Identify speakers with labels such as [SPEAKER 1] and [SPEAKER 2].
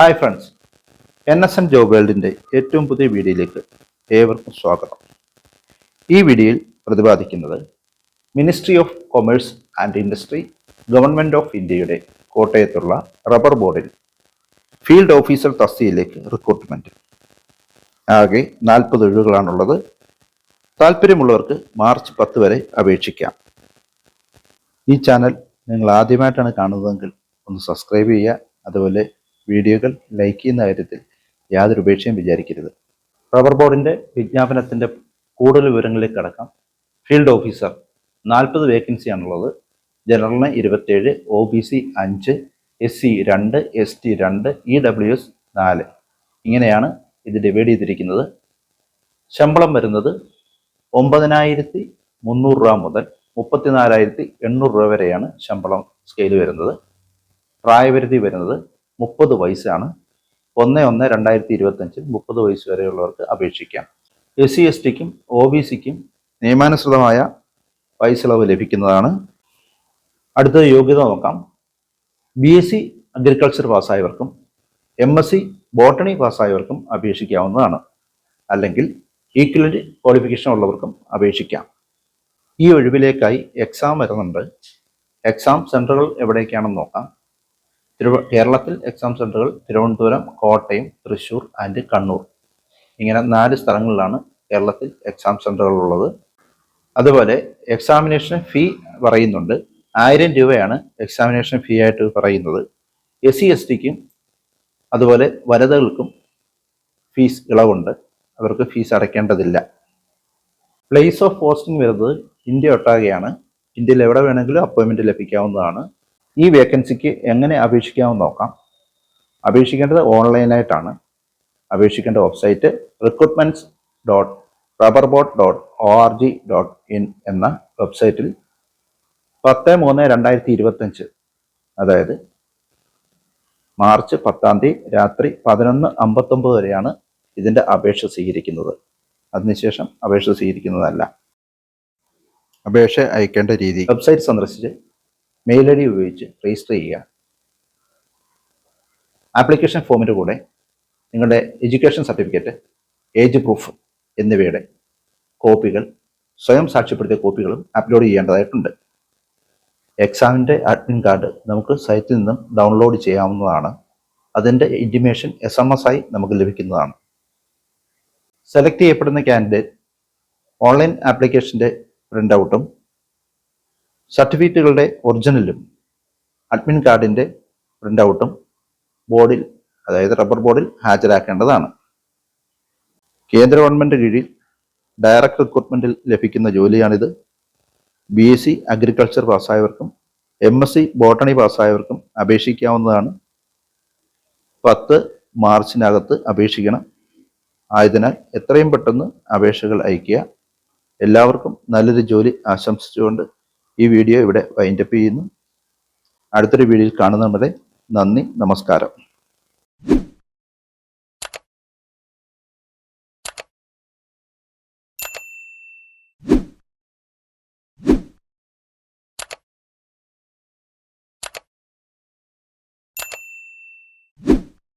[SPEAKER 1] Hi friends, NSN job വേൾഡിൻ്റെ ഏറ്റവും പുതിയ വീഡിയോയിലേക്ക് ഏവർക്കും സ്വാഗതം. ഈ വീഡിയോയിൽ പ്രതിപാദിക്കുന്നത് ministry of commerce and industry, government of ഇന്ത്യയുടെ കോട്ടയത്തുള്ള റബ്ബർ ബോർഡിൽ ഫീൽഡ് ഓഫീസർ തസ്തികയിലേക്ക് റിക്രൂട്ട്മെൻറ്റ്. ആകെ 40 ഒഴിവുകളാണുള്ളത്. താല്പര്യമുള്ളവർക്ക് മാർച്ച് 10 വരെ അപേക്ഷിക്കാം. ഈ ചാനൽ നിങ്ങൾ ആദ്യമായിട്ടാണ് കാണുന്നതെങ്കിൽ ഒന്ന് സബ്സ്ക്രൈബ് ചെയ്യുക. അതുപോലെ വീഡിയോകൾ ലൈക്ക് ചെയ്യുന്ന കാര്യത്തിൽ യാതൊരു ഉപേക്ഷയും വിചാരിക്കരുത്. റബ്ബർ ബോർഡിൻ്റെ വിജ്ഞാപനത്തിൻ്റെ കൂടുതൽ വിവരങ്ങളിലേക്ക് കടക്കാം. Field officer 40 വേക്കൻസിയാണുള്ളത്. ജനറലിന് 27, OBC 5, SC 2, ST 2, EWS 4. ഇങ്ങനെയാണ് ഇത് ഡിവൈഡ് ചെയ്തിരിക്കുന്നത്. ശമ്പളം വരുന്നത് 9,300 രൂപ മുതൽ 34,800 രൂപ വരെയാണ് ശമ്പളം സ്കെയിൽ വരുന്നത്. പ്രായപരിധി വരുന്നത് 30 വയസ്സാണ്. 1/1/2025 30 വയസ്സ് വരെയുള്ളവർക്ക് അപേക്ഷിക്കാം. SC STക്കും OBCക്കും നിയമാനുസൃതമായ വയസ്സിളവ് ലഭിക്കുന്നതാണ്. അടുത്ത യോഗ്യത നോക്കാം. BSc അഗ്രികൾച്ചർ പാസ്സായവർക്കും MSc ബോട്ടണി പാസ്സായവർക്കും അപേക്ഷിക്കാവുന്നതാണ്. അല്ലെങ്കിൽ ഈക്വലന്റ് ക്വാളിഫിക്കേഷൻ ഉള്ളവർക്കും അപേക്ഷിക്കാം. ഈ ഒഴിവിലേക്കായി എക്സാം വരുന്നുണ്ട്. എക്സാം സെൻറ്ററുകൾ എവിടേക്കാണെന്ന് നോക്കാം. കേരളത്തിൽ എക്സാം സെൻറ്ററുകൾ തിരുവനന്തപുരം, കോട്ടയം, തൃശ്ശൂർ ആൻഡ് കണ്ണൂർ. ഇങ്ങനെ 4 സ്ഥലങ്ങളിലാണ് കേരളത്തിൽ എക്സാം സെൻറ്ററുകളുള്ളത്. അതുപോലെ എക്സാമിനേഷൻ ഫീ പറയുന്നുണ്ട്. 1000 രൂപയാണ് എക്സാമിനേഷൻ ഫീ ആയിട്ട് പറയുന്നത്. SC STക്കും അതുപോലെ വനിതകൾക്കും ഫീസ് ഇളവുണ്ട്. അവർക്ക് ഫീസ് അടയ്ക്കേണ്ടതില്ല. പ്ലേസ് ഓഫ് പോസ്റ്റിംഗ് വരുന്നത് ഇന്ത്യ ഒട്ടാകെയാണ്. ഇന്ത്യയിൽ എവിടെ വേണമെങ്കിലും അപ്പോയിൻമെൻറ്റ് ലഭിക്കാവുന്നതാണ്. ഈ വേക്കൻസിക്ക് എങ്ങനെ അപേക്ഷിക്കാമെന്ന് നോക്കാം. അപേക്ഷിക്കേണ്ടത് ഓൺലൈനായിട്ടാണ്. അപേക്ഷിക്കേണ്ട വെബ്സൈറ്റ് recruitments.rubberboard.org.in എന്ന വെബ്സൈറ്റിൽ 10/3/2025 അതായത് മാർച്ച് 10 രാത്രി 11:59 വരെയാണ് ഇതിൻ്റെ അപേക്ഷ സ്വീകരിക്കുന്നത്. അതിനുശേഷം അപേക്ഷ സ്വീകരിക്കുന്നതല്ല. അപേക്ഷ അയക്കേണ്ട രീതി: വെബ്സൈറ്റ് സന്ദർശിച്ച് മെയിൽ ID ഉപയോഗിച്ച് രജിസ്റ്റർ ചെയ്യുക. ആപ്ലിക്കേഷൻ ഫോമിൻ്റെ കൂടെ നിങ്ങളുടെ എഡ്യൂക്കേഷൻ സർട്ടിഫിക്കറ്റ്, ഏജ് പ്രൂഫ് എന്നിവയുടെ കോപ്പികൾ, സ്വയം സാക്ഷ്യപ്പെടുത്തിയ കോപ്പികളും അപ്ലോഡ് ചെയ്യേണ്ടതായിട്ടുണ്ട്. എക്സാമിൻ്റെ അഡ്മിൻ കാർഡ് നമുക്ക് സൈറ്റിൽ നിന്നും ഡൗൺലോഡ് ചെയ്യാവുന്നതാണ്. അതിൻ്റെ ഇൻറ്റിമേഷൻ SMS ആയി നമുക്ക് ലഭിക്കുന്നതാണ്. സെലക്ട് ചെയ്യപ്പെടുന്ന കാൻഡിഡേറ്റ് ഓൺലൈൻ ആപ്ലിക്കേഷൻ്റെ പ്രിൻ്റ് ഔട്ടും സർട്ടിഫിക്കറ്റുകളുടെ ഒറിജിനലും അഡ്മിൻ കാർഡിൻ്റെ പ്രിൻ്റ് ഔട്ടും ബോർഡിൽ, അതായത് റബ്ബർ ബോർഡിൽ ഹാജരാക്കേണ്ടതാണ്. കേന്ദ്ര ഗവൺമെൻറ് കീഴിൽ ഡയറക്റ്റ് റിക്രൂട്ട്മെൻറ്റിൽ ലഭിക്കുന്ന ജോലിയാണിത്. BSc അഗ്രികൾച്ചർ പാസ്സായവർക്കും MSc ബോട്ടണി പാസ്സായവർക്കും അപേക്ഷിക്കാവുന്നതാണ്. 10 മാർച്ചിനകത്ത് അപേക്ഷിക്കണം. ആയതിനാൽ എത്രയും പെട്ടെന്ന് അപേക്ഷകൾ അയയ്ക്കുക. എല്ലാവർക്കും നല്ലൊരു ജോലി ആശംസിച്ചുകൊണ്ട് ഈ വീഡിയോ ഇവിടെ വൈൻഡപ്പ് ചെയ്യുന്നു. അടുത്തൊരു വീഡിയോയിൽ കാണുന്നവരെ നന്ദി, നമസ്കാരം.